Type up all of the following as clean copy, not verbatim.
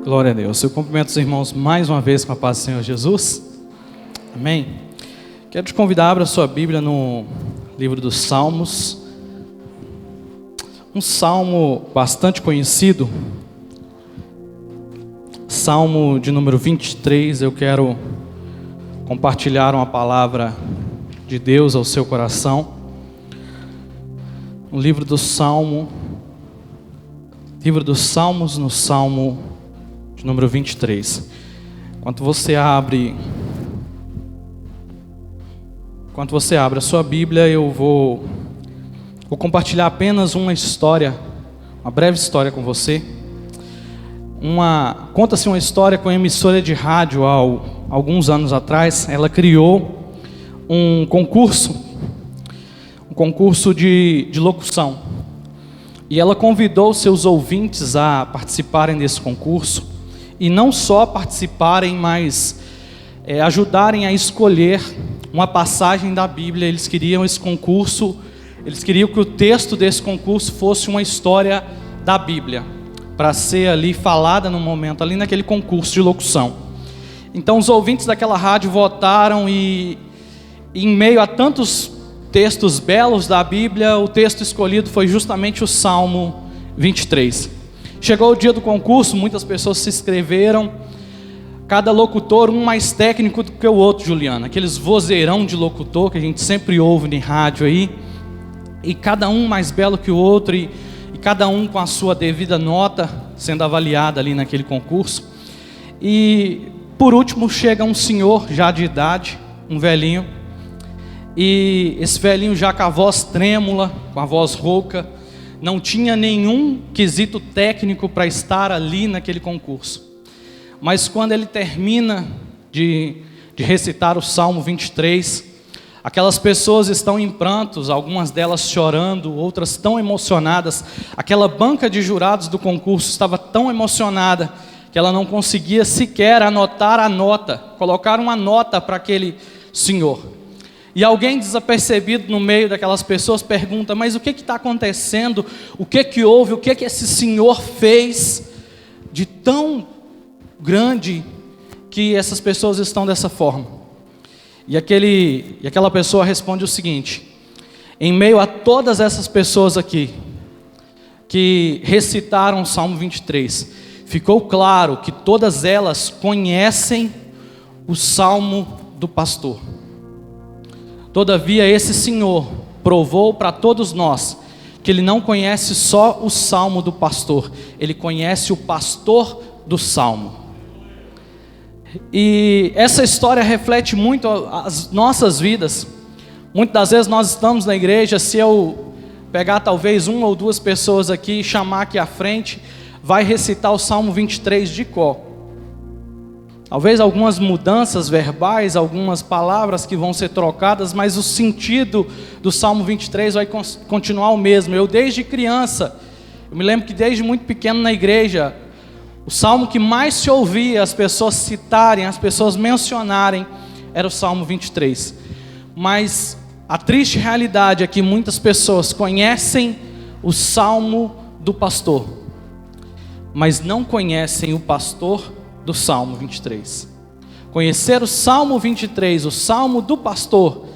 Glória a Deus. Eu cumprimento os irmãos mais uma vez com a paz do Senhor Jesus. Amém? Quero te convidar a abrir a sua Bíblia no livro dos Salmos. Um salmo bastante conhecido. Salmo de número 23. Eu quero compartilhar uma palavra de Deus ao seu coração. No livro do Salmo. Livro dos Salmos, no Salmo de número 23. Enquanto você abre a sua Bíblia, eu vou compartilhar apenas uma história, uma breve história com você. Conta-se uma história com a emissora de rádio há alguns anos atrás. Ela criou um concurso de locução. E ela convidou seus ouvintes a participarem desse concurso. E não só participarem, mas ajudarem a escolher uma passagem da Bíblia. Eles queriam esse concurso, eles queriam que o texto desse concurso fosse uma história da Bíblia, para ser ali falada no momento, ali naquele concurso de locução. Então os ouvintes daquela rádio votaram e em meio a tantos textos belos da Bíblia, o texto escolhido foi justamente o Salmo 23. Chegou o dia do concurso, muitas pessoas se inscreveram, cada locutor, um mais técnico do que o outro, Juliana, aqueles vozeirão de locutor que a gente sempre ouve em rádio aí, e cada um mais belo que o outro, e cada um com a sua devida nota, sendo avaliada ali naquele concurso. E por último chega um senhor já de idade, um velhinho, e esse velhinho já com a voz trêmula, com a voz rouca, não tinha nenhum quesito técnico para estar ali naquele concurso. Mas quando ele termina de recitar o Salmo 23, aquelas pessoas estão em prantos, algumas delas chorando, outras tão emocionadas. Aquela banca de jurados do concurso estava tão emocionada que ela não conseguia sequer anotar a nota, colocar uma nota para aquele senhor. E alguém desapercebido no meio daquelas pessoas pergunta: mas o que está acontecendo? O que houve? O que esse senhor fez de tão grande que essas pessoas estão dessa forma? E aquela pessoa responde o seguinte: em meio a todas essas pessoas aqui que recitaram o Salmo 23, ficou claro que todas elas conhecem o Salmo do pastor. Todavia esse Senhor provou para todos nós que Ele não conhece só o Salmo do pastor, Ele conhece o pastor do Salmo. E essa história reflete muito as nossas vidas. Muitas das vezes nós estamos na igreja, se eu pegar talvez uma ou duas pessoas aqui e chamar aqui à frente, vai recitar o Salmo 23 de cor. Talvez algumas mudanças verbais, algumas palavras que vão ser trocadas, mas o sentido do Salmo 23 vai continuar o mesmo. Eu desde criança, eu me lembro que desde muito pequeno na igreja, o salmo que mais se ouvia as pessoas citarem, as pessoas mencionarem, era o Salmo 23. Mas a triste realidade é que muitas pessoas conhecem o Salmo do pastor, mas não conhecem o pastor do Salmo 23. Conhecer o Salmo 23, o Salmo do pastor,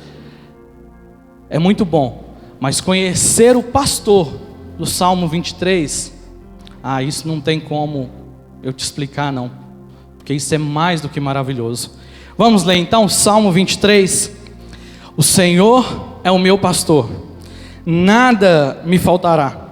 é muito bom, mas conhecer o pastor do Salmo 23, isso não tem como eu te explicar não, porque isso é mais do que maravilhoso. Vamos ler então o Salmo 23. O Senhor é o meu pastor, nada me faltará.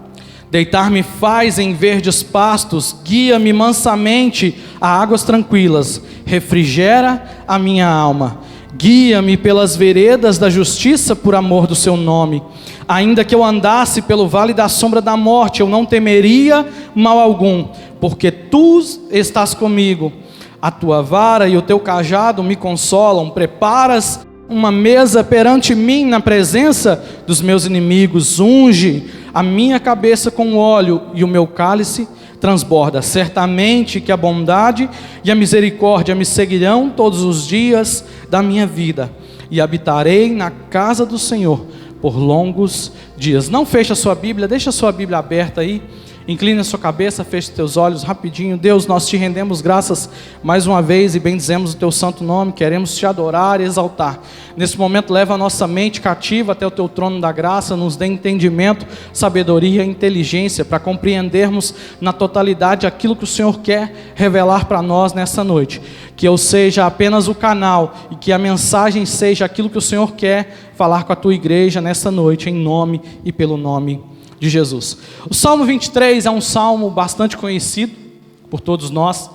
Deitar-me faz em verdes pastos, guia-me mansamente a águas tranquilas, refrigera a minha alma. Guia-me pelas veredas da justiça por amor do seu nome. Ainda que eu andasse pelo vale da sombra da morte, eu não temeria mal algum, porque tu estás comigo. A tua vara e o teu cajado me consolam. Preparas uma mesa perante mim na presença dos meus inimigos. Unge a minha cabeça com óleo e o meu cálice transborda. Certamente que a bondade e a misericórdia me seguirão todos os dias da minha vida, e habitarei na casa do Senhor por longos dias. Não feche a sua Bíblia, deixa a sua Bíblia aberta aí Incline a sua cabeça, feche teus olhos rapidinho. Deus, nós te rendemos graças mais uma vez e bendizemos o teu santo nome. Queremos te adorar e exaltar. Nesse momento, leva a nossa mente cativa até o teu trono da graça. Nos dê entendimento, sabedoria e inteligência para compreendermos na totalidade aquilo que o Senhor quer revelar para nós nessa noite. Que eu seja apenas o canal e que a mensagem seja aquilo que o Senhor quer falar com a tua igreja nessa noite, em nome e pelo nome de Jesus. O Salmo 23 é um salmo bastante conhecido por todos nós,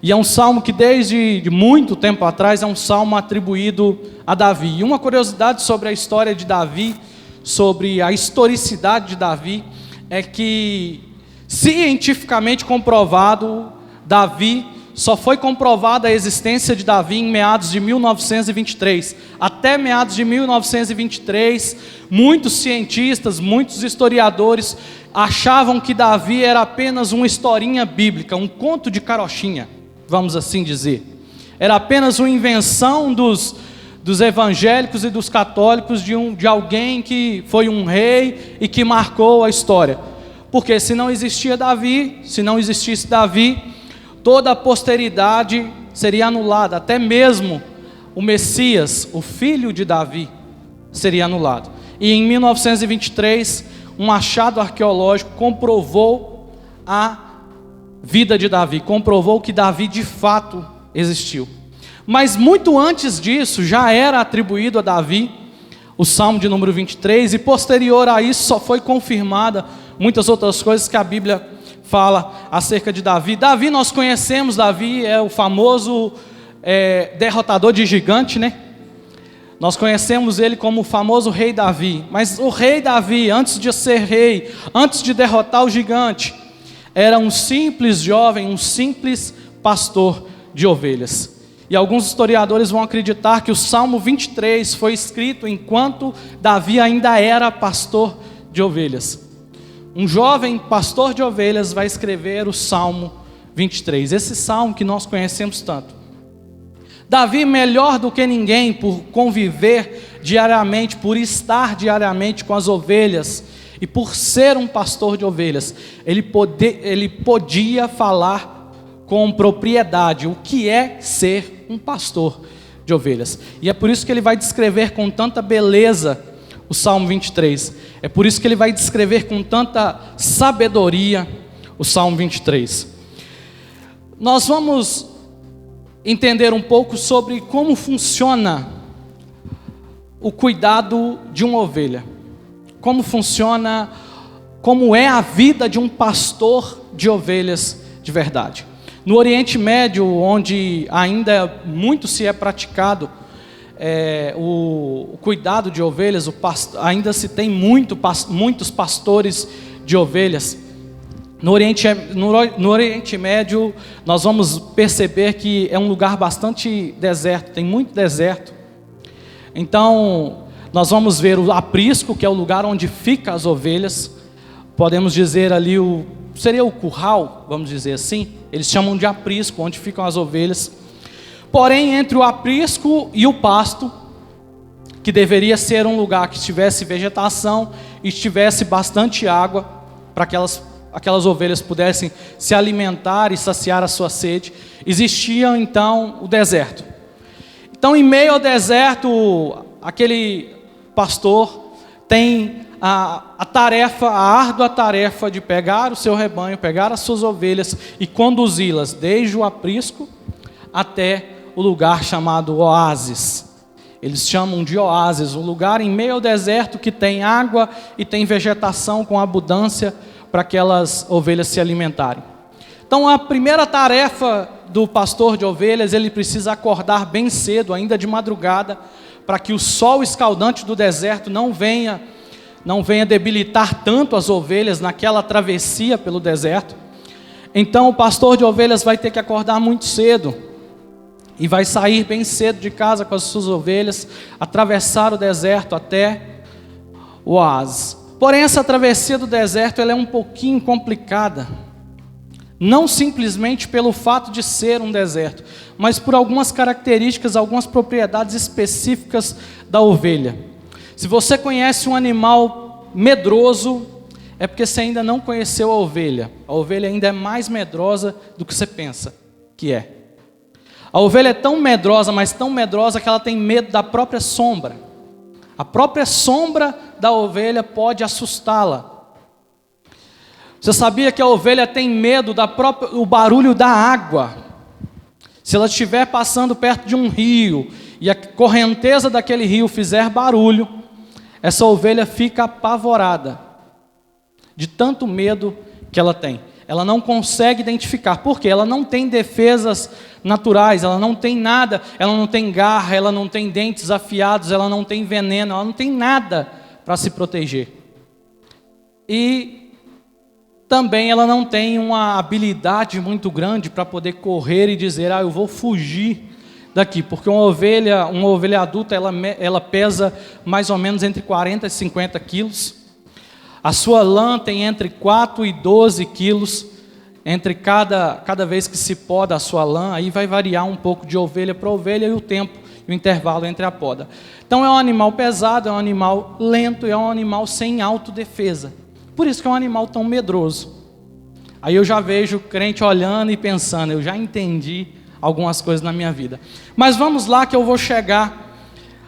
e é um salmo que desde muito tempo atrás é um salmo atribuído a Davi. E uma curiosidade sobre a história de Davi, sobre a historicidade de Davi, é que cientificamente comprovado, Davi só foi comprovada a existência de Davi em meados de 1923. Até meados de 1923, muitos cientistas, muitos historiadores achavam que Davi era apenas uma historinha bíblica, um conto de carochinha, vamos assim dizer. Era apenas uma invenção dos evangélicos e dos católicos de alguém que foi um rei e que marcou a história. Porque se não existisse Davi, toda a posteridade seria anulada, até mesmo o Messias, o filho de Davi, seria anulado. E em 1923, um achado arqueológico comprovou a vida de Davi, comprovou que Davi de fato existiu. Mas muito antes disso, já era atribuído a Davi o Salmo de número 23, e posterior a isso só foi confirmada muitas outras coisas que a Bíblia fala acerca de Davi. Davi, nós conhecemos, Davi é o famoso derrotador de gigante, né? Nós conhecemos ele como o famoso rei Davi. Mas o rei Davi, antes de ser rei, antes de derrotar o gigante, era um simples jovem, um simples pastor de ovelhas. E alguns historiadores vão acreditar que o Salmo 23 foi escrito enquanto Davi ainda era pastor de ovelhas. Um jovem pastor de ovelhas vai escrever o Salmo 23, esse salmo que nós conhecemos tanto. Davi, melhor do que ninguém, por conviver diariamente, por estar diariamente com as ovelhas, e por ser um pastor de ovelhas, ele podia falar com propriedade o que é ser um pastor de ovelhas. E é por isso que ele vai descrever com tanta beleza o Salmo 23. É por isso que ele vai descrever com tanta sabedoria o Salmo 23. Nós vamos entender um pouco sobre como funciona o cuidado de uma ovelha. Como funciona, como é a vida de um pastor de ovelhas de verdade. No Oriente Médio, onde ainda muito se é praticado o cuidado de ovelhas, ainda se tem muitos pastores de ovelhas. No Oriente Médio, nós vamos perceber que é um lugar bastante deserto, tem muito deserto. Então, nós vamos ver o aprisco, que é o lugar onde ficam as ovelhas. Podemos dizer ali, seria o curral, vamos dizer assim. Eles chamam de aprisco, onde ficam as ovelhas. Porém, entre o aprisco e o pasto, que deveria ser um lugar que tivesse vegetação e tivesse bastante água, para que aquelas ovelhas pudessem se alimentar e saciar a sua sede, existia então o deserto. Então, em meio ao deserto, aquele pastor tem a árdua tarefa de pegar o seu rebanho, pegar as suas ovelhas e conduzi-las desde o aprisco até o lugar chamado oásis. Eles chamam de oásis, um lugar em meio ao deserto que tem água e tem vegetação com abundância para aquelas ovelhas se alimentarem. Então, a primeira tarefa do pastor de ovelhas, ele precisa acordar bem cedo, ainda de madrugada, para que o sol escaldante do deserto não venha debilitar tanto as ovelhas naquela travessia pelo deserto. Então, o pastor de ovelhas vai ter que acordar muito cedo e vai sair bem cedo de casa com as suas ovelhas, atravessar o deserto até o oásis. Porém, essa travessia do deserto ela é um pouquinho complicada, não simplesmente pelo fato de ser um deserto, mas por algumas características, algumas propriedades específicas da ovelha. Se você conhece um animal medroso, é porque você ainda não conheceu a ovelha. A ovelha ainda é mais medrosa do que você pensa que é. A ovelha é tão medrosa, mas tão medrosa que ela tem medo da própria sombra. A própria sombra da ovelha pode assustá-la. Você sabia que a ovelha tem medo do barulho da água? Se ela estiver passando perto de um rio e a correnteza daquele rio fizer barulho, essa ovelha fica apavorada, de tanto medo que ela tem. Ela não consegue identificar, porque ela não tem defesas naturais, ela não tem nada, ela não tem garra, ela não tem dentes afiados, ela não tem veneno, ela não tem nada para se proteger. E também ela não tem uma habilidade muito grande para poder correr e dizer, eu vou fugir daqui, porque uma ovelha adulta, ela pesa mais ou menos entre 40 e 50 quilos, a sua lã tem entre 4 e 12 quilos, entre cada vez que se poda a sua lã, aí vai variar um pouco de ovelha para ovelha e o tempo, e o intervalo entre a poda. Então é um animal pesado, é um animal lento, é um animal sem autodefesa, por isso que é um animal tão medroso. Aí eu já vejo o crente olhando e pensando, eu já entendi algumas coisas na minha vida. Mas vamos lá que eu vou chegar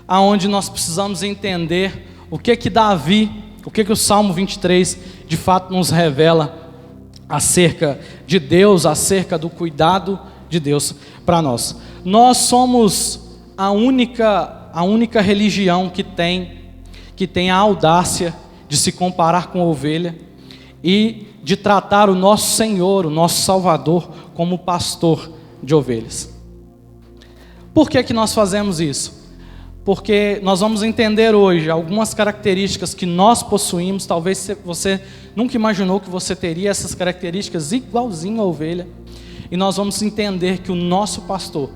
aonde nós precisamos entender o que o Salmo 23 de fato nos revela acerca de Deus, acerca do cuidado de Deus para nós. Nós somos a única religião que tem a audácia de se comparar com a ovelha e de tratar o nosso Senhor, o nosso Salvador, como pastor de ovelhas. Por que nós fazemos isso? Porque nós vamos entender hoje algumas características que nós possuímos. Talvez você nunca imaginou que você teria essas características igualzinho à ovelha. E nós vamos entender que o nosso pastor,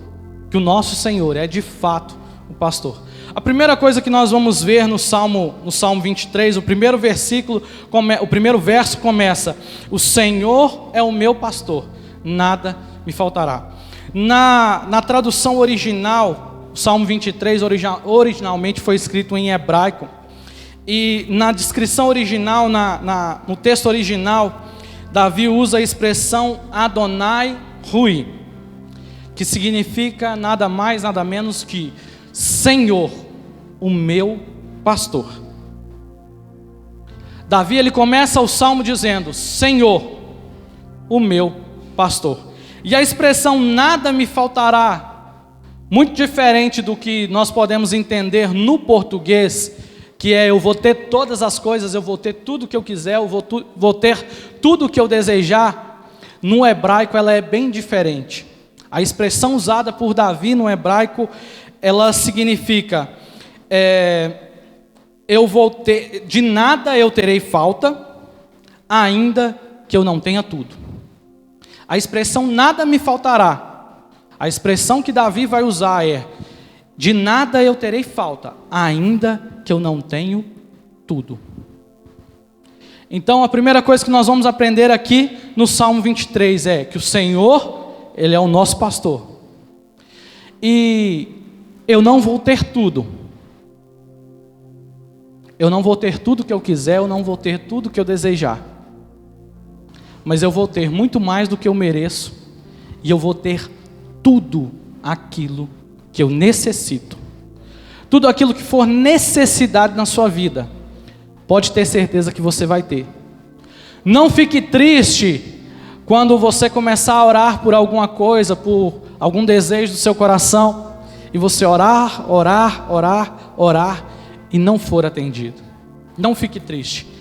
que o nosso Senhor é de fato o pastor. A primeira coisa que nós vamos ver no Salmo 23, o primeiro verso começa: o Senhor é o meu pastor, nada me faltará. Na tradução original, o Salmo 23 originalmente foi escrito em hebraico, e na descrição original, no texto original, Davi usa a expressão Adonai Rui, que significa nada mais, nada menos que Senhor, o meu pastor. Davi, ele começa o salmo dizendo: Senhor, o meu pastor. E a expressão nada me faltará, muito diferente do que nós podemos entender no português, que é eu vou ter todas as coisas, eu vou ter tudo o que eu quiser, eu vou ter tudo o que eu desejar. No hebraico ela é bem diferente. A expressão usada por Davi no hebraico, ela significa eu vou ter, de nada eu terei falta, ainda que eu não tenha tudo. A expressão nada me faltará, a expressão que Davi vai usar é: de nada eu terei falta, ainda que eu não tenho tudo. Então a primeira coisa que nós vamos aprender aqui no Salmo 23 é que o Senhor, Ele é o nosso pastor. E eu não vou ter tudo. Eu não vou ter tudo que eu quiser, eu não vou ter tudo que eu desejar. Mas eu vou ter muito mais do que eu mereço. E eu vou ter tudo aquilo que eu necessito. Tudo aquilo que for necessidade na sua vida, pode ter certeza que você vai ter. Não fique triste quando você começar a orar por alguma coisa, por algum desejo do seu coração, e você orar e não for atendido. Não fique triste.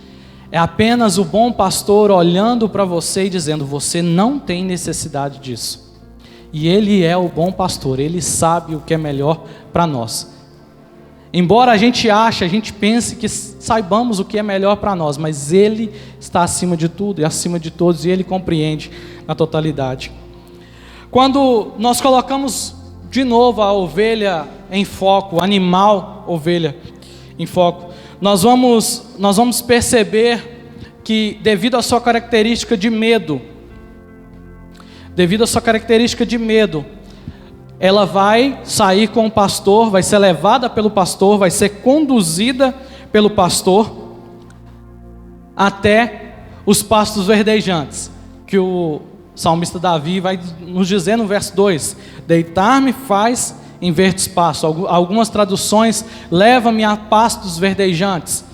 É apenas o bom pastor olhando para você e dizendo: você não tem necessidade disso. E Ele é o bom pastor, Ele sabe o que é melhor para nós. Embora a gente pense que saibamos o que é melhor para nós, mas Ele está acima de tudo e acima de todos, e Ele compreende na totalidade. Quando nós colocamos de novo a ovelha em foco, o animal ovelha em foco, nós vamos perceber que devido à sua característica de medo, ela vai sair com o pastor, vai ser levada pelo pastor, vai ser conduzida pelo pastor até os pastos verdejantes, que o salmista Davi vai nos dizer no verso 2: deitar-me faz em verdes pastos. Algumas traduções, leva-me a pastos verdejantes.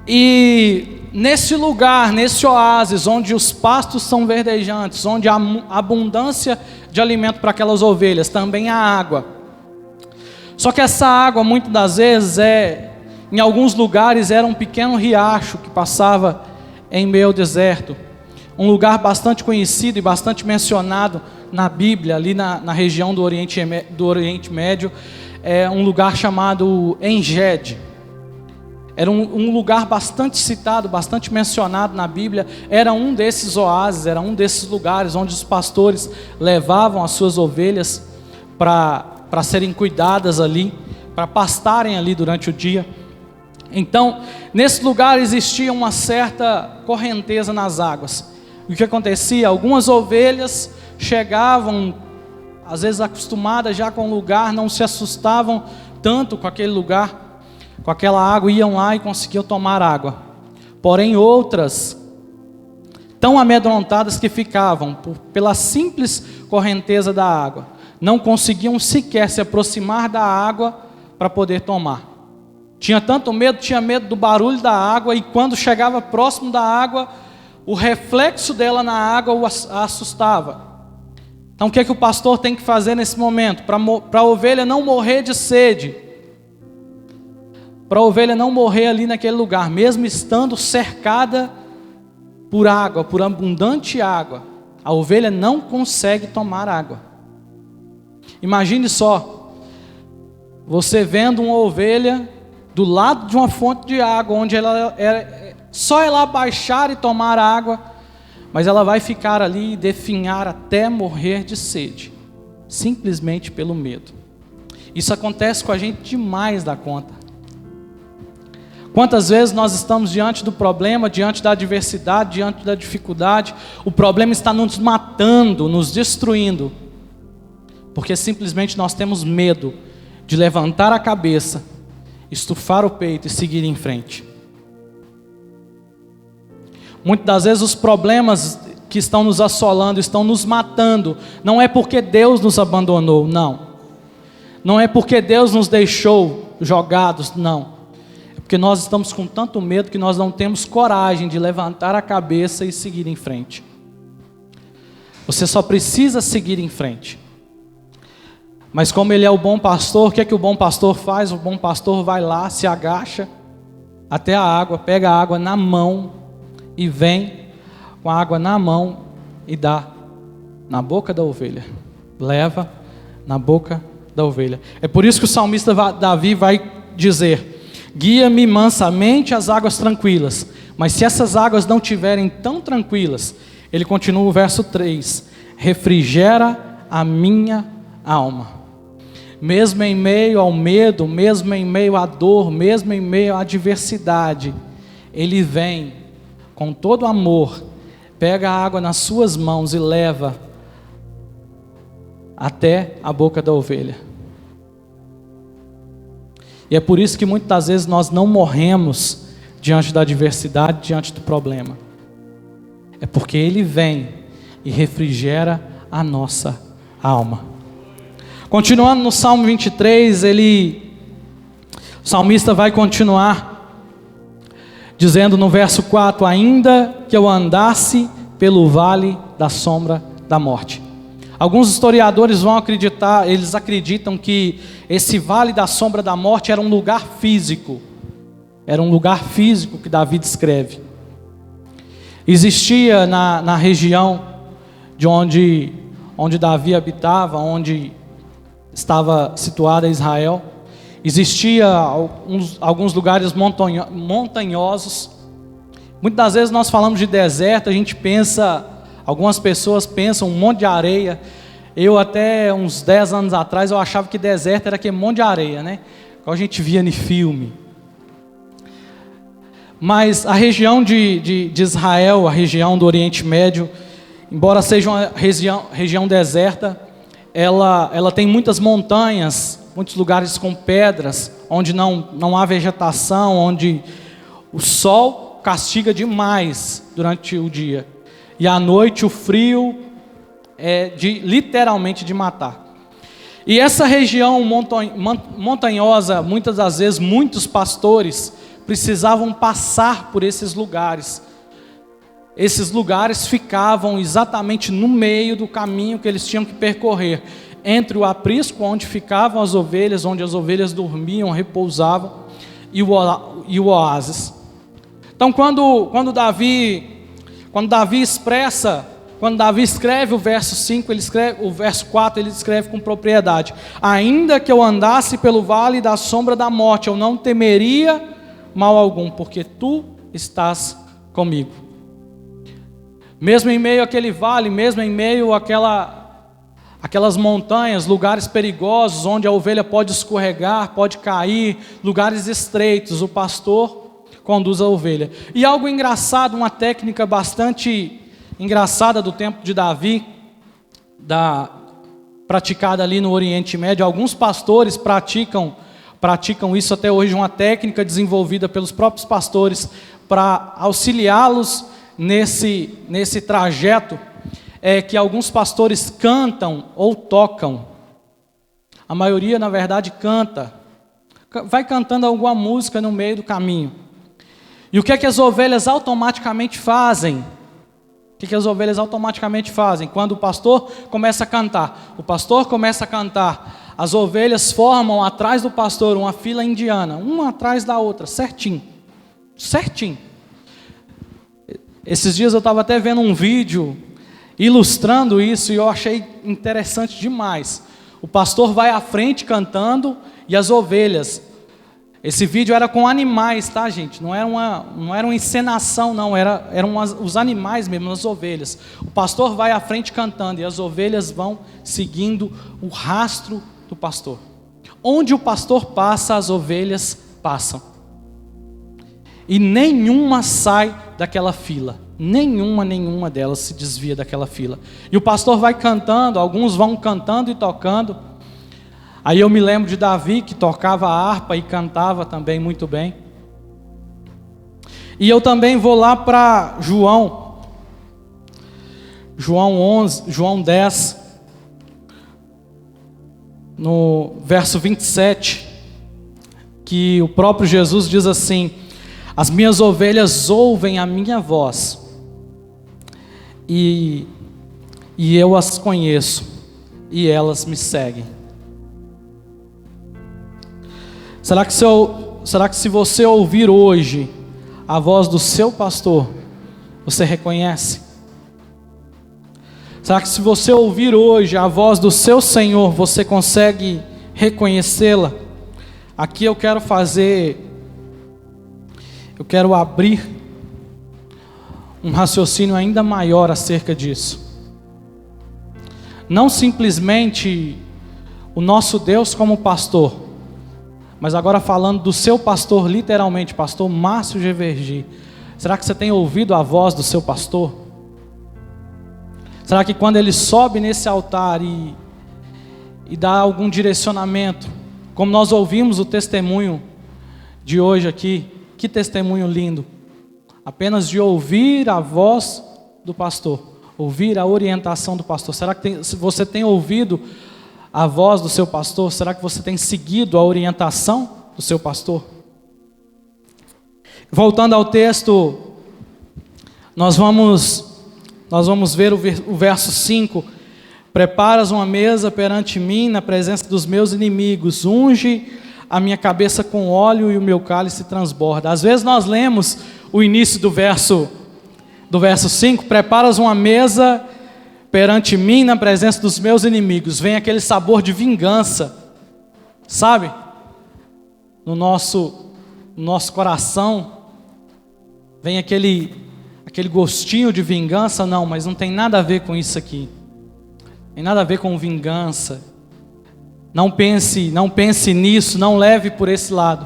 E nesse lugar, nesse oásis, onde os pastos são verdejantes, onde há abundância de alimento para aquelas ovelhas, também há água. Só que essa água, muitas das vezes, em alguns lugares, era um pequeno riacho que passava em meio ao deserto. Um lugar bastante conhecido e bastante mencionado na Bíblia, ali na região do Oriente Médio, é um lugar chamado En-Gedi. Era um lugar bastante citado, bastante mencionado na Bíblia. Era um desses oásis, era um desses lugares onde os pastores levavam as suas ovelhas para serem cuidadas ali, para pastarem ali durante o dia. Então, nesse lugar existia uma certa correnteza nas águas. E o que acontecia? Algumas ovelhas chegavam, às vezes acostumadas já com o lugar, não se assustavam tanto com aquele lugar, com aquela água, iam lá e conseguiam tomar água. Porém outras, tão amedrontadas que ficavam pela simples correnteza da água, não conseguiam sequer se aproximar da água para poder tomar. Tinha tanto medo, tinha medo do barulho da água, e quando chegava próximo da água, o reflexo dela na água a assustava. Então o que é que o pastor tem que fazer nesse momento? Para a ovelha não morrer de sede, para a ovelha não morrer ali naquele lugar, mesmo estando cercada por água, por abundante água, a ovelha não consegue tomar água. Imagine só, você vendo uma ovelha do lado de uma fonte de água, onde só ela baixar e tomar água, mas ela vai ficar ali e definhar até morrer de sede, simplesmente pelo medo. Isso acontece com a gente demais da conta. Quantas vezes nós estamos diante do problema, diante da adversidade, diante da dificuldade, o problema está nos matando, nos destruindo, porque simplesmente nós temos medo de levantar a cabeça, estufar o peito e seguir em frente. Muitas das vezes os problemas que estão nos assolando, estão nos matando, não é porque Deus nos abandonou, não. Não é porque Deus nos deixou jogados, não. É porque nós estamos com tanto medo que nós não temos coragem de levantar a cabeça e seguir em frente. Você só precisa seguir em frente. Mas como Ele é o bom pastor, o que é que o bom pastor faz? O bom pastor vai lá, se agacha até a água, pega a água na mão e vem com a água na mão e dá na boca da ovelha. Leva na boca da ovelha. É por isso que o salmista Davi vai dizer: guia-me mansamente às águas tranquilas. Mas se essas águas não estiverem tão tranquilas, ele continua o verso 3: refrigera a minha alma. Mesmo em meio ao medo, mesmo em meio à dor, mesmo em meio à adversidade, Ele vem com todo amor, pega a água nas suas mãos e leva até a boca da ovelha. E é por isso que muitas das vezes nós não morremos diante da adversidade, diante do problema. É porque Ele vem e refrigera a nossa alma. Continuando no Salmo 23, o salmista vai continuar dizendo no verso 4: ainda que eu andasse pelo vale da sombra da morte. Alguns historiadores eles acreditam que esse vale da sombra da morte era um lugar físico. Era um lugar físico que Davi descreve. Existia na região de onde Davi habitava, onde estava situada Israel, existia alguns lugares montanhosos. Muitas das vezes nós falamos de deserto, a gente pensa, algumas pessoas pensam um monte de areia. Eu até uns 10 anos atrás eu achava que deserto era aquele monte de areia, né? Que a gente via em filme. Mas a região de Israel, a região do Oriente Médio, embora seja uma região deserta, ela tem muitas montanhas, muitos lugares com pedras, onde não há vegetação, onde o sol castiga demais durante o dia. E à noite o frio é literalmente de matar. E essa região montanhosa, muitas das vezes, muitos pastores precisavam passar por esses lugares. Esses lugares ficavam exatamente no meio do caminho que eles tinham que percorrer, entre o aprisco, onde ficavam as ovelhas, onde as ovelhas dormiam, repousavam, e o oásis. Então, quando Davi escreve o verso 5, o verso 4, ele escreve com propriedade: ainda que eu andasse pelo vale da sombra da morte, eu não temeria mal algum, porque tu estás comigo. Mesmo em meio àquele vale, mesmo em meio àquelas montanhas, lugares perigosos, onde a ovelha pode escorregar, pode cair, lugares estreitos, o pastor conduz a ovelha. E algo engraçado, uma técnica bastante engraçada do tempo de Davi, praticada ali no Oriente Médio. Alguns pastores praticam isso até hoje, uma técnica desenvolvida pelos próprios pastores para auxiliá-los nesse trajeto, é que alguns pastores cantam ou tocam. A maioria, na verdade, canta. Vai cantando alguma música no meio do caminho. E o que é que as ovelhas automaticamente fazem? Quando o pastor começa a cantar? O pastor começa a cantar. As ovelhas formam atrás do pastor uma fila indiana, uma atrás da outra, certinho. Esses dias eu estava até vendo um vídeo ilustrando isso e eu achei interessante demais. O pastor vai à frente cantando e as ovelhas. Esse vídeo era com animais, tá, gente? Não era uma encenação, não. Eram os animais mesmo, as ovelhas. O pastor vai à frente cantando e as ovelhas vão seguindo o rastro do pastor. Onde o pastor passa, as ovelhas passam. E nenhuma sai daquela fila. Nenhuma delas se desvia daquela fila. E o pastor vai cantando, alguns vão cantando e tocando. Aí eu me lembro de Davi, que tocava a harpa e cantava também muito bem. E eu também vou lá para João 10, no verso 27, que o próprio Jesus diz assim: as minhas ovelhas ouvem a minha voz, e eu as conheço, e elas me seguem. Será que se você ouvir hoje a voz do seu pastor, você reconhece? Será que se você ouvir hoje a voz do seu Senhor, você consegue reconhecê-la? Aqui eu quero abrir um raciocínio ainda maior acerca disso. Não simplesmente o nosso Deus como pastor, mas agora falando do seu pastor, literalmente, pastor Márcio Gevergi. Será que você tem ouvido a voz do seu pastor? Será que quando ele sobe nesse altar e dá algum direcionamento, como nós ouvimos o testemunho de hoje aqui, que testemunho lindo, apenas de ouvir a voz do pastor, ouvir a orientação do pastor. Será que você tem ouvido a voz do seu pastor? Será que você tem seguido a orientação do seu pastor? Voltando ao texto, nós vamos ver o verso 5. Preparas uma mesa perante mim na presença dos meus inimigos, unge a minha cabeça com óleo e o meu cálice transborda. Às vezes nós lemos o início do verso 5, preparas uma mesa perante mim na presença dos meus inimigos. Vem aquele sabor de vingança, sabe? No nosso coração, vem aquele gostinho de vingança. Não, mas não tem nada a ver com isso aqui. Tem nada a ver com vingança. Não pense nisso, não leve por esse lado.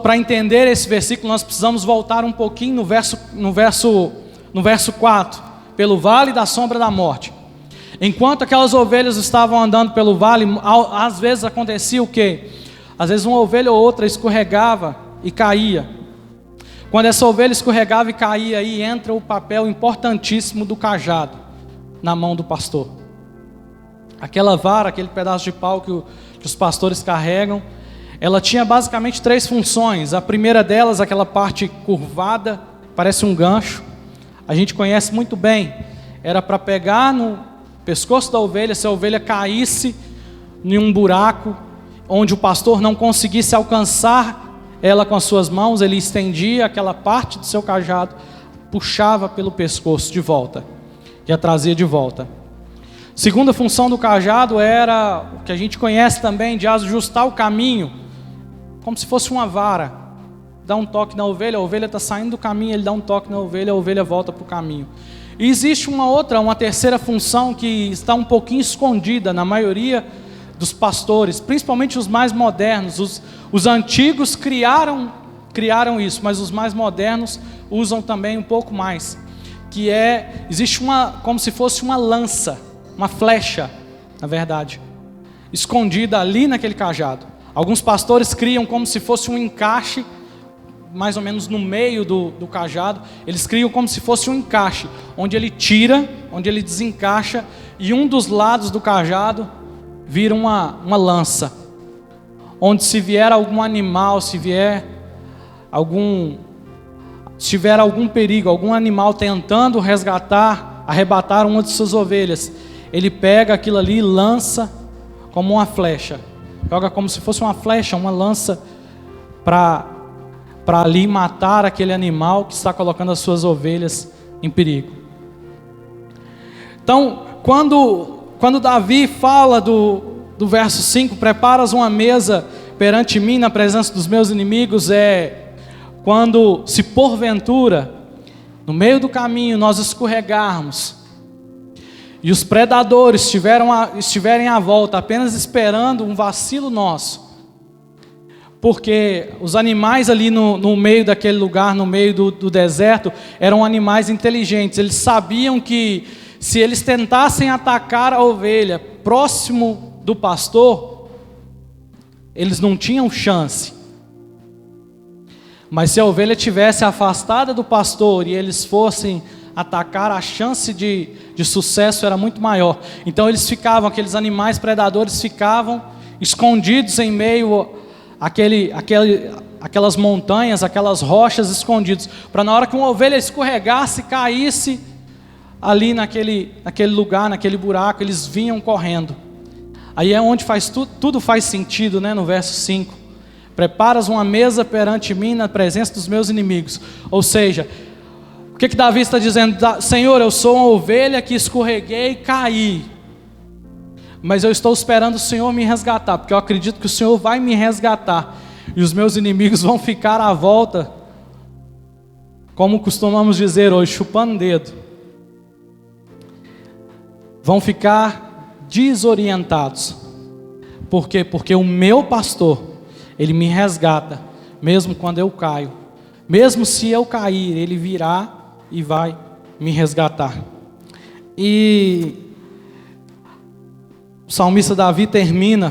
Para entender esse versículo, nós precisamos voltar um pouquinho no verso 4. Pelo vale da sombra da morte. Enquanto aquelas ovelhas estavam andando pelo vale, às vezes acontecia o quê? Às vezes uma ovelha ou outra escorregava e caía. Quando essa ovelha escorregava e caía, aí entra o papel importantíssimo do cajado na mão do pastor. Aquela vara, aquele pedaço de pau que os pastores carregam, ela tinha basicamente 3 funções. A primeira delas, aquela parte curvada, parece um gancho, a gente conhece muito bem, era para pegar no pescoço da ovelha, se a ovelha caísse em um buraco, onde o pastor não conseguisse alcançar ela com as suas mãos, ele estendia aquela parte do seu cajado, puxava pelo pescoço de volta, e a trazia de volta. Segunda função do cajado era o que a gente conhece também, de ajustar o caminho, como se fosse uma vara. Dá um toque na ovelha, a ovelha está saindo do caminho, ele dá um toque na ovelha, a ovelha volta para o caminho. E existe uma terceira função que está um pouquinho escondida na maioria dos pastores, principalmente os mais modernos. Os antigos criaram isso, mas os mais modernos usam também um pouco mais, que existe como se fosse uma lança, uma flecha, na verdade, escondida ali naquele cajado. Alguns pastores criam como se fosse um encaixe, mais ou menos no meio do cajado, eles criam como se fosse um encaixe, onde ele tira, onde ele desencaixa, e um dos lados do cajado vira uma lança, onde se vier algum animal, se tiver algum perigo, algum animal tentando arrebatar uma de suas ovelhas, ele pega aquilo ali e lança como uma flecha, joga como se fosse uma flecha, uma lança para ali matar aquele animal que está colocando as suas ovelhas em perigo. Então, quando Davi fala do verso 5, preparas uma mesa perante mim na presença dos meus inimigos, quando, se porventura, no meio do caminho nós escorregarmos, e os predadores estiverem à volta, apenas esperando um vacilo nosso, porque os animais ali no meio daquele lugar, no meio do deserto, eram animais inteligentes. Eles sabiam que se eles tentassem atacar a ovelha próximo do pastor, eles não tinham chance. Mas se a ovelha estivesse afastada do pastor e eles fossem atacar, a chance de sucesso era muito maior. Então aqueles animais predadores ficavam escondidos em meio aquelas montanhas, aquelas rochas escondidos, para na hora que uma ovelha escorregasse, caísse ali naquele lugar, naquele buraco, eles vinham correndo. Aí é onde tudo faz sentido, né? No verso 5, preparas uma mesa perante mim na presença dos meus inimigos. Ou seja, o que Davi está dizendo? Senhor, eu sou uma ovelha que escorreguei e caí, mas eu estou esperando o Senhor me resgatar, porque eu acredito que o Senhor vai me resgatar, e os meus inimigos vão ficar à volta, como costumamos dizer hoje, chupando dedo. Vão ficar desorientados. Por quê? Porque o meu pastor, ele me resgata, mesmo quando eu caio. Mesmo se eu cair, ele virá e vai me resgatar. E o salmista Davi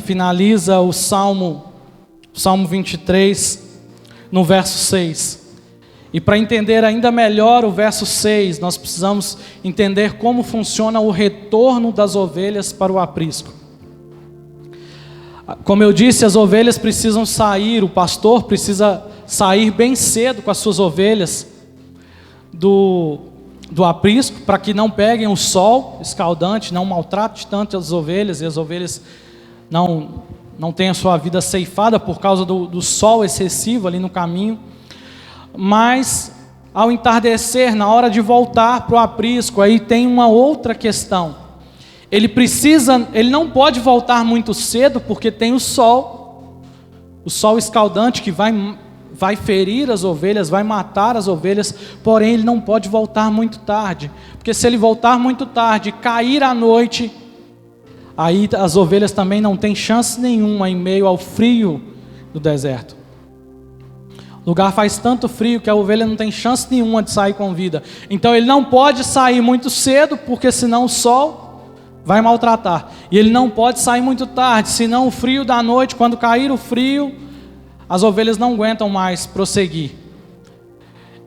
finaliza o Salmo 23, no verso 6. E para entender ainda melhor o verso 6, nós precisamos entender como funciona o retorno das ovelhas para o aprisco. Como eu disse, as ovelhas precisam sair, o pastor precisa sair bem cedo com as suas ovelhas do aprisco, para que não peguem o sol escaldante, não maltrate tanto as ovelhas, e as ovelhas não tenham sua vida ceifada por causa do sol excessivo ali no caminho. Mas ao entardecer, na hora de voltar para o aprisco, aí tem uma outra questão. Ele não pode voltar muito cedo, porque tem o sol escaldante que vai ferir as ovelhas, vai matar as ovelhas, porém ele não pode voltar muito tarde, porque se ele voltar muito tarde, cair à noite, aí as ovelhas também não têm chance nenhuma em meio ao frio do deserto. O lugar faz tanto frio que a ovelha não tem chance nenhuma de sair com vida. Então ele não pode sair muito cedo, porque senão o sol vai maltratar. E ele não pode sair muito tarde, senão o frio da noite, quando cair o frio, as ovelhas não aguentam mais prosseguir.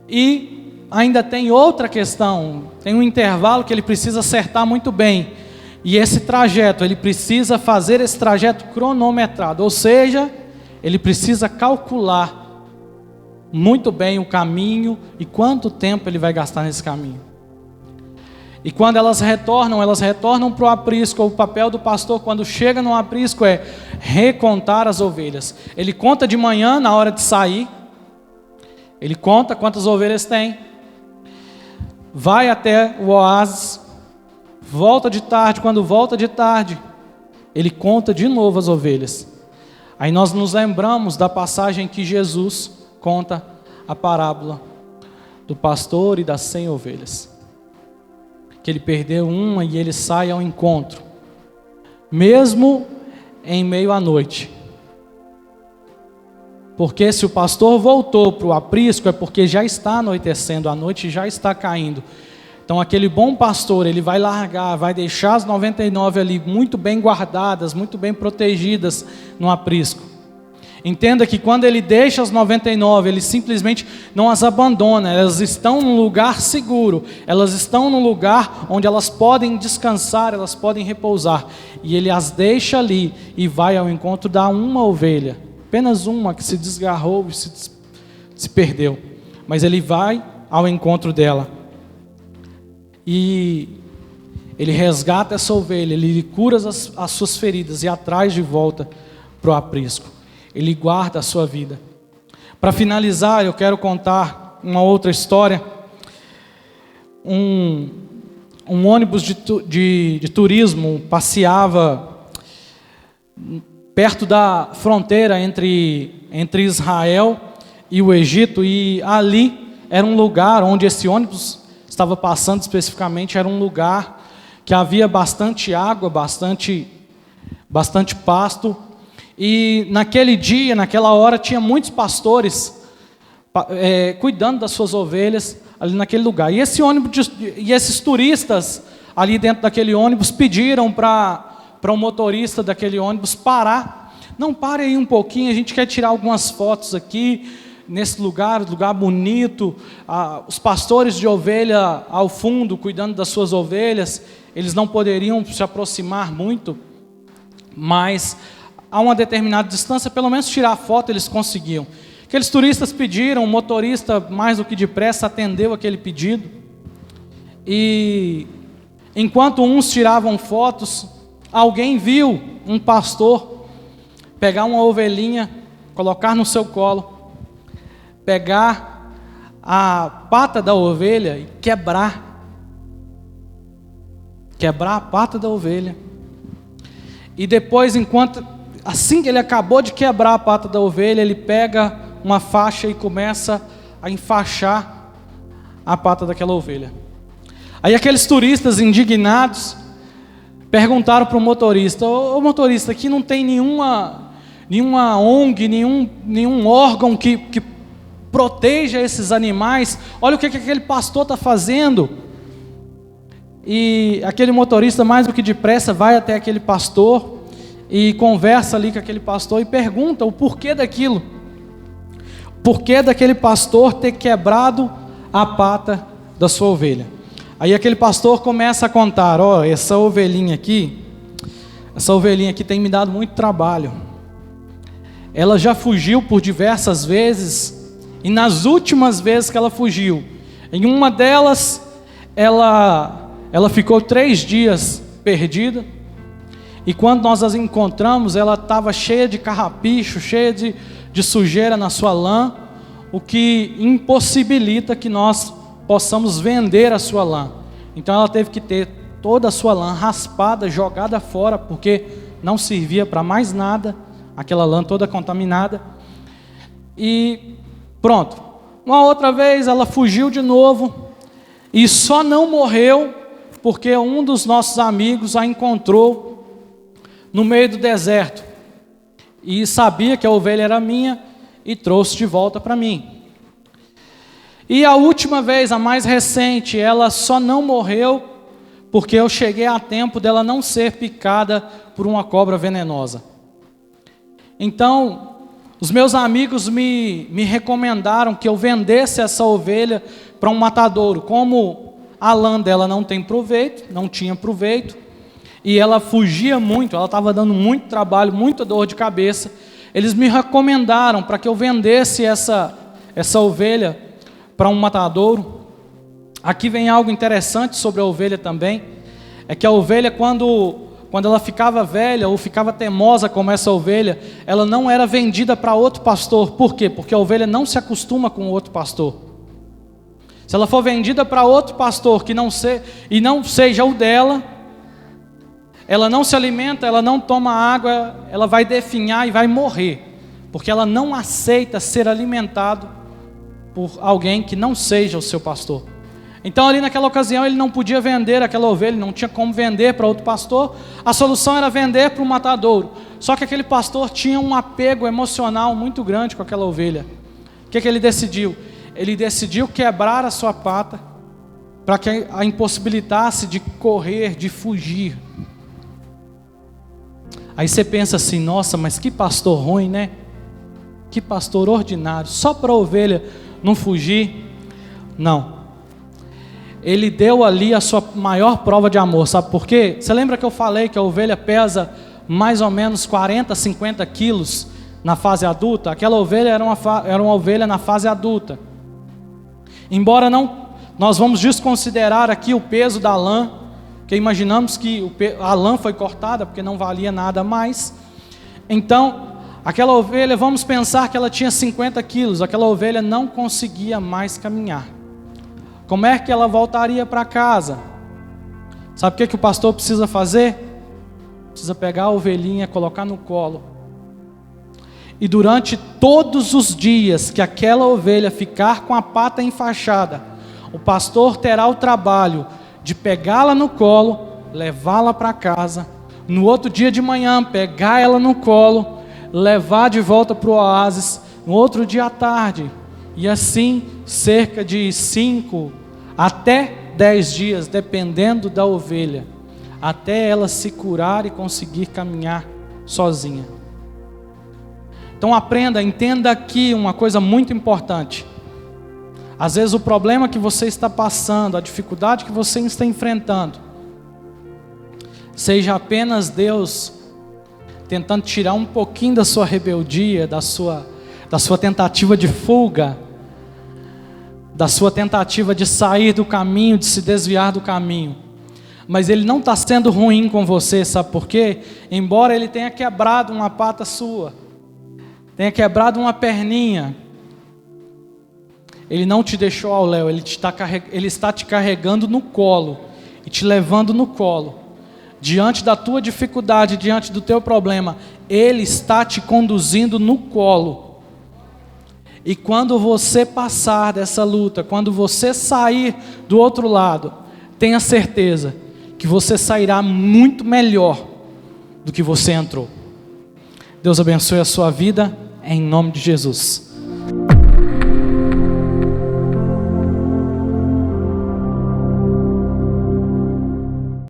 E ainda tem outra questão, tem um intervalo que ele precisa acertar muito bem. E esse trajeto, ele precisa fazer esse trajeto cronometrado, ou seja, ele precisa calcular muito bem o caminho e quanto tempo ele vai gastar nesse caminho. E quando elas retornam para o aprisco. O papel do pastor quando chega no aprisco é recontar as ovelhas. Ele conta de manhã na hora de sair, ele conta quantas ovelhas tem, vai até o oásis, volta de tarde. Quando volta de tarde, ele conta de novo as ovelhas. Aí nós nos lembramos da passagem que Jesus conta a parábola do pastor e das 100 ovelhas. Que ele perdeu uma e ele sai ao encontro, mesmo em meio à noite. Porque se o pastor voltou para o aprisco, é porque já está anoitecendo, a noite já está caindo. Então aquele bom pastor, ele vai largar, vai deixar as 99 ali muito bem guardadas, muito bem protegidas no aprisco. Entenda que quando ele deixa as 99, ele simplesmente não as abandona, elas estão num lugar seguro, elas estão num lugar onde elas podem descansar, elas podem repousar. E ele as deixa ali e vai ao encontro da uma ovelha, apenas uma que se desgarrou e se perdeu. Mas ele vai ao encontro dela. E ele resgata essa ovelha, ele cura as suas feridas e a traz de volta para o aprisco. Ele guarda a sua vida. Para finalizar, eu quero contar uma outra história. Um ônibus de turismo passeava perto da fronteira entre Israel e o Egito, e ali era um lugar onde esse ônibus estava passando especificamente, era um lugar que havia bastante água, bastante pasto. E naquele dia, naquela hora, tinha muitos pastores cuidando das suas ovelhas ali naquele lugar. E esses turistas ali dentro daquele ônibus pediram para o motorista daquele ônibus parar. Não, pare aí um pouquinho, a gente quer tirar algumas fotos aqui nesse lugar bonito. Os pastores de ovelha ao fundo, cuidando das suas ovelhas, eles não poderiam se aproximar muito, mas a uma determinada distância, pelo menos tirar foto eles conseguiam. Aqueles turistas pediram, o motorista mais do que depressa atendeu aquele pedido. E enquanto uns tiravam fotos, alguém viu um pastor pegar uma ovelhinha, colocar no seu colo, pegar a pata da ovelha e quebrar a pata da ovelha. E depois, assim que ele acabou de quebrar a pata da ovelha, ele pega uma faixa e começa a enfaixar a pata daquela ovelha. Aí aqueles turistas indignados perguntaram para o motorista: ô motorista, aqui não tem nenhuma ONG, nenhum órgão que proteja esses animais, olha o que aquele pastor está fazendo. E aquele motorista mais do que depressa vai até aquele pastor e conversa ali com aquele pastor e pergunta o porquê daquilo. Porquê daquele pastor ter quebrado a pata da sua ovelha. Aí aquele pastor começa a contar: essa ovelhinha aqui tem me dado muito trabalho. Ela já fugiu por diversas vezes, e nas últimas vezes que ela fugiu, em uma delas, ela ficou 3 dias perdida. E quando nós as encontramos, ela estava cheia de carrapicho, cheia de sujeira na sua lã, o que impossibilita que nós possamos vender a sua lã. Então ela teve que ter toda a sua lã raspada, jogada fora, porque não servia para mais nada, aquela lã toda contaminada. E pronto, uma outra vez ela fugiu de novo, e só não morreu porque um dos nossos amigos a encontrou no meio do deserto, e sabia que a ovelha era minha, e trouxe de volta para mim. E a última vez, a mais recente, ela só não morreu, porque eu cheguei a tempo dela não ser picada por uma cobra venenosa. Então, Os meus amigos me recomendaram que eu vendesse essa ovelha para um matadouro. Como a lã dela não tinha proveito, e ela fugia muito, ela estava dando muito trabalho, muita dor de cabeça, eles me recomendaram para que eu vendesse essa ovelha para um matadouro. Aqui vem algo interessante sobre a ovelha também, é que a ovelha quando ela ficava velha ou ficava teimosa como essa ovelha, ela não era vendida para outro pastor. Por quê? Porque a ovelha não se acostuma com outro pastor. Se ela for vendida para outro pastor que não seja o dela, ela não se alimenta, ela não toma água, ela vai definhar e vai morrer, porque ela não aceita ser alimentado por alguém que não seja o seu pastor. Então ali naquela ocasião ele não podia vender aquela ovelha, não tinha como vender para outro pastor, a solução era vender para um matadouro. Só que aquele pastor tinha um apego emocional muito grande com aquela ovelha. O que ele decidiu? Ele decidiu quebrar a sua pata para que a impossibilitasse de correr, de fugir. Aí você pensa assim, nossa, mas que pastor ruim, né? Que pastor ordinário, só para a ovelha não fugir. Não. Ele deu ali a sua maior prova de amor, sabe por quê? Você lembra que eu falei que a ovelha pesa mais ou menos 40, 50 quilos na fase adulta? Aquela ovelha era uma ovelha na fase adulta. Embora nós vamos desconsiderar aqui o peso da lã, que imaginamos que a lã foi cortada porque não valia nada mais. Então, aquela ovelha, vamos pensar que ela tinha 50 quilos, aquela ovelha não conseguia mais caminhar. Como é que ela voltaria para casa? Sabe o que o pastor precisa fazer? Precisa pegar a ovelhinha, colocar no colo. E durante todos os dias que aquela ovelha ficar com a pata enfaixada, o pastor terá o trabalho de pegá-la no colo, levá-la para casa. No outro dia de manhã, pegar ela no colo, levar de volta para o oásis. No outro dia à tarde. E assim, cerca de 5 até 10 dias, dependendo da ovelha, até ela se curar e conseguir caminhar sozinha. Então entenda aqui uma coisa muito importante. Às vezes o problema que você está passando, a dificuldade que você está enfrentando, seja apenas Deus tentando tirar um pouquinho da sua rebeldia, da sua tentativa de fuga, da sua tentativa de sair do caminho, de se desviar do caminho. Mas Ele não está sendo ruim com você, sabe por quê? Embora Ele tenha quebrado uma pata sua, tenha quebrado uma perninha, Ele não te deixou ao léu, Ele está te carregando no colo e te levando no colo. Diante da tua dificuldade, diante do teu problema, Ele está te conduzindo no colo. E quando você passar dessa luta, quando você sair do outro lado, tenha certeza que você sairá muito melhor do que você entrou. Deus abençoe a sua vida, em nome de Jesus.